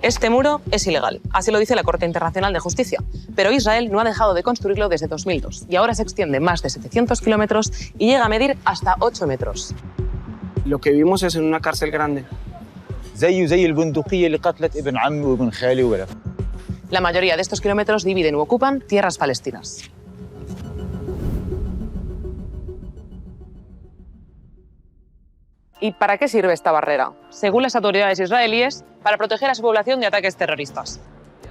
Este muro es ilegal, así lo dice la Corte Internacional de Justicia, pero Israel no ha dejado de construirlo desde 2002 y ahora se extiende más de 700 kilómetros y llega a medir hasta 8 metros. Lo que vimos es en una cárcel grande. La mayoría de estos kilómetros dividen u ocupan tierras palestinas. ¿Y para qué sirve esta barrera? Según las autoridades israelíes, para proteger a su población de ataques terroristas.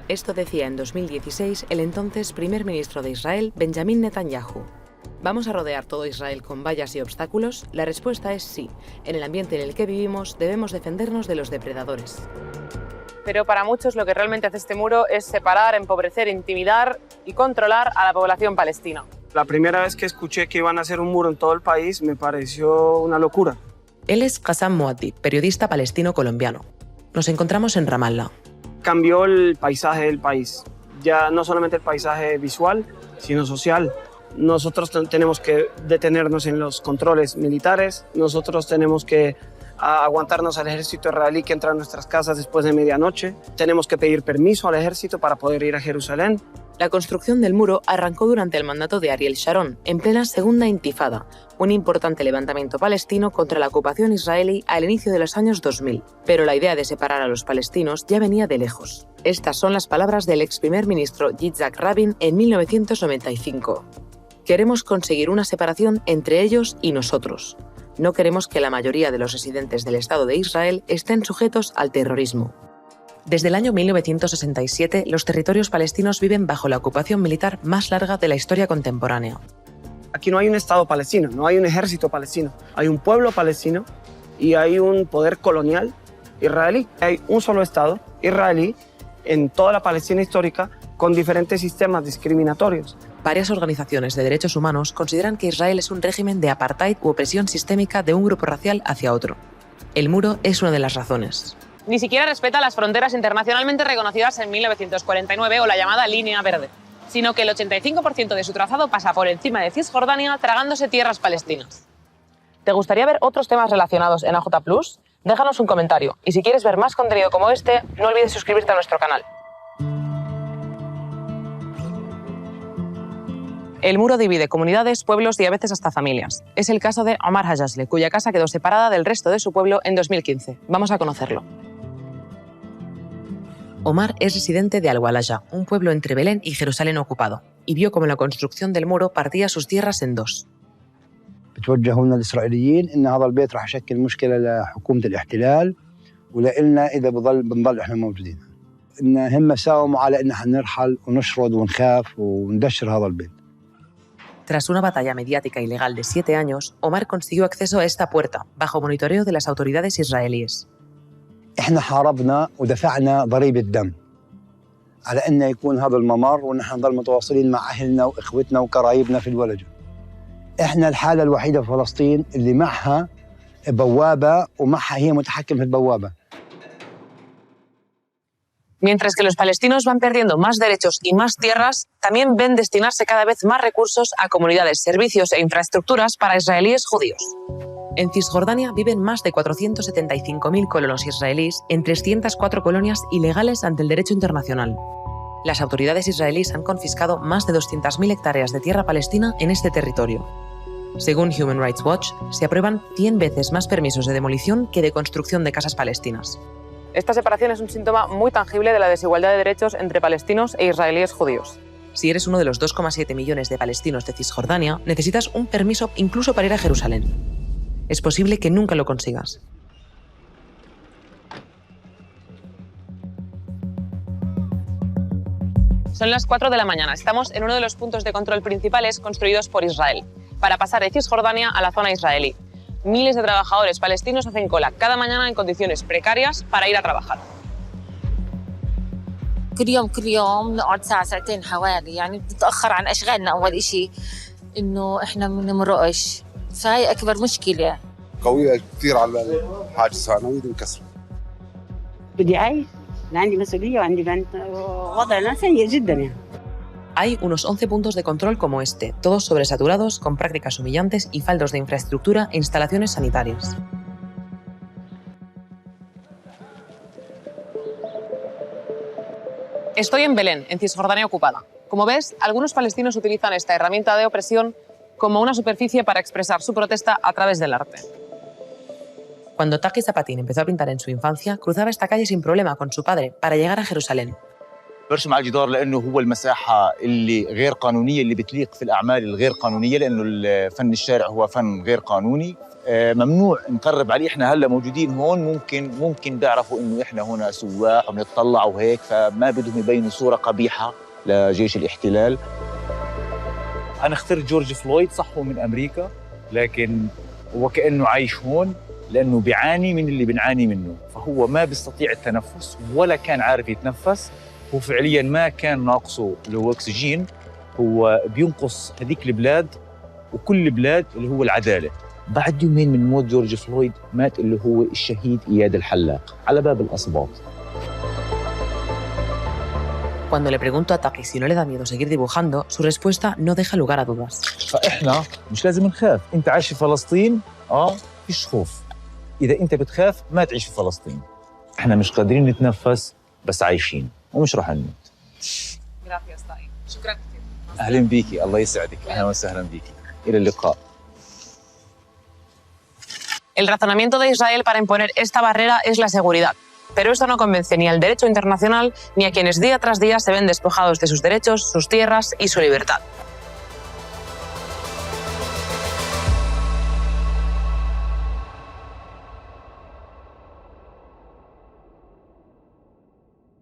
Esto decía en 2016 el entonces primer ministro de Israel, Benjamin Netanyahu. ¿Vamos a rodear todo Israel con vallas y obstáculos? La respuesta es sí. En el ambiente en el que vivimos debemos defendernos de los depredadores. Pero para muchos lo que realmente hace este muro es separar, empobrecer, intimidar y controlar a la población palestina. La primera vez que escuché que iban a hacer un muro en todo el país me pareció una locura. Él es Qassam Muaddi, periodista palestino colombiano. Nos encontramos en Ramallah. Cambió el paisaje del país. Ya no solamente el paisaje visual, sino social. Nosotros tenemos que detenernos en los controles militares. Nosotros tenemos que aguantarnos al ejército israelí que entra a nuestras casas después de medianoche. Tenemos que pedir permiso al ejército para poder ir a Jerusalén. La construcción del muro arrancó durante el mandato de Ariel Sharon, en plena Segunda Intifada, un importante levantamiento palestino contra la ocupación israelí al inicio de los años 2000. Pero la idea de separar a los palestinos ya venía de lejos. Estas son las palabras del ex primer ministro Yitzhak Rabin en 1995. Queremos conseguir una separación entre ellos y nosotros. No queremos que la mayoría de los residentes del Estado de Israel estén sujetos al terrorismo. Desde el año 1967, los territorios palestinos viven bajo la ocupación militar más larga de la historia contemporánea. Aquí no hay un Estado palestino, no hay un ejército palestino. Hay un pueblo palestino y hay un poder colonial israelí. Hay un solo Estado israelí en toda la Palestina histórica con diferentes sistemas discriminatorios. Varias organizaciones de derechos humanos consideran que Israel es un régimen de apartheid u opresión sistémica de un grupo racial hacia otro. El muro es una de las razones. Ni siquiera respeta las fronteras internacionalmente reconocidas en 1949 o la llamada Línea Verde, sino que el 85% de su trazado pasa por encima de Cisjordania tragándose tierras palestinas. ¿Te gustaría ver otros temas relacionados en AJ Plus? Déjanos un comentario y si quieres ver más contenido como este, no olvides suscribirte a nuestro canal. El muro divide comunidades, pueblos y a veces hasta familias. Es el caso de Omar Hajjasle, cuya casa quedó separada del resto de su pueblo en 2015. Vamos a conocerlo. Omar es residente de Al-Walaya, un pueblo entre Belén y Jerusalén ocupado, y vio cómo la construcción del muro partía sus tierras en dos. بتوجهوا الإسرائيليين إن هذا البيت راح يشكل مشكلة لحكومة الاحتلال ولإلنا إذا بنضل إحنا موجودين. إن هم ساوموا على إن إحنا نرحل ونشرد ونخاف وندشر هذا البيت. Tras una batalla mediática ilegal de 7 años, Omar consiguió acceso a esta puerta, bajo monitoreo de las autoridades israelíes. إحنا حاربنا ودفعنا ضريبة دم على إنه يكون هذا الممر ونحن نضل متواصلين مع أهلنا وإخوتنا وقرايبنا في الولجة. إحنا الحالة الوحيدة في فلسطين اللي معها بوابة ومعها هي متحكم في البوابة. Mientras que los palestinos van perdiendo más derechos y más tierras, también ven destinarse cada vez más recursos a comunidades, servicios e infraestructuras para israelíes judíos. En Cisjordania viven más de 475.000 colonos israelíes en 304 colonias ilegales ante el derecho internacional. Las autoridades israelíes han confiscado más de 200.000 hectáreas de tierra palestina en este territorio. Según Human Rights Watch, se aprueban 100 veces más permisos de demolición que de construcción de casas palestinas. Esta separación es un síntoma muy tangible de la desigualdad de derechos entre palestinos e israelíes judíos. Si eres uno de los 2,7 millones de palestinos de Cisjordania, necesitas un permiso incluso para ir a Jerusalén. Es posible que nunca lo consigas. Son las 4 de la mañana. Estamos en uno de los puntos de control principales construidos por Israel, para pasar de Cisjordania a la zona israelí. Miles de trabajadores palestinos hacen cola cada mañana en condiciones precarias para ir a trabajar. كل يوم نقعد ساعة ساعتين حوالي يعني بنتأخر عن أشغالنا أول إشي إنه إحنا بنمرقش فهي أكبر مشكلة قوية كثير على الحاج الثانوي انكسر بدي أعيش عندي مسؤولية وعندي بنت وضعنا سيء جدا يعني. Hay unos 11 puntos de control como este, todos sobresaturados, con prácticas humillantes y faltos de infraestructura e instalaciones sanitarias. Estoy en Belén, en Cisjordania ocupada. Como ves, algunos palestinos utilizan esta herramienta de opresión como una superficie para expresar su protesta a través del arte. Cuando Taqi Zapatín empezó a pintar en su infancia, cruzaba esta calle sin problema con su padre para llegar a Jerusalén. برسم على الجدار لانه هو المساحه اللي غير قانونيه اللي بتليق في الاعمال الغير قانونيه لانه فن الشارع هو فن غير قانوني ممنوع نقرب عليه. احنا هلا موجودين هون ممكن بيعرفوا انه احنا هنا سواح وبنطلع وهيك فما بدهم يبينوا صوره قبيحه لجيش الاحتلال. انا اخترت جورج فلويد صح هو من امريكا لكن هو كانه عايش هون لانه بيعاني من اللي بنعاني منه فهو ما بيستطيع التنفس ولا كان عارف يتنفس. هو فعلياً ما كان ناقصه اللي هو أكسجين هو بينقص هذيك البلاد وكل البلاد اللي هو العدالة. بعد يومين من موت جورج فلويد مات اللي هو الشهيد إياد الحلاق على باب الأصباط. Cuando le pregunto a Taqi si no le da miedo seguir dibujando, su respuesta no deja lugar a dudas. فإحنا مش لازم نخاف. أنت عايش في فلسطين فيش خوف. إذا أنت بتخاف ما تعيش في فلسطين. إحنا مش قادرين نتنفس بس عايشين ومش راح نموت. Gracias, Taqi. شكراً كثير. أهلاً بيكي الله يسعدك. أهلاً وسهلاً بيكي. إلى اللقاء. El razonamiento de Israel para imponer esta barrera es la seguridad. Pero esto no convence ni al derecho internacional ni a quienes día tras día se ven despojados de sus derechos, sus tierras y su libertad.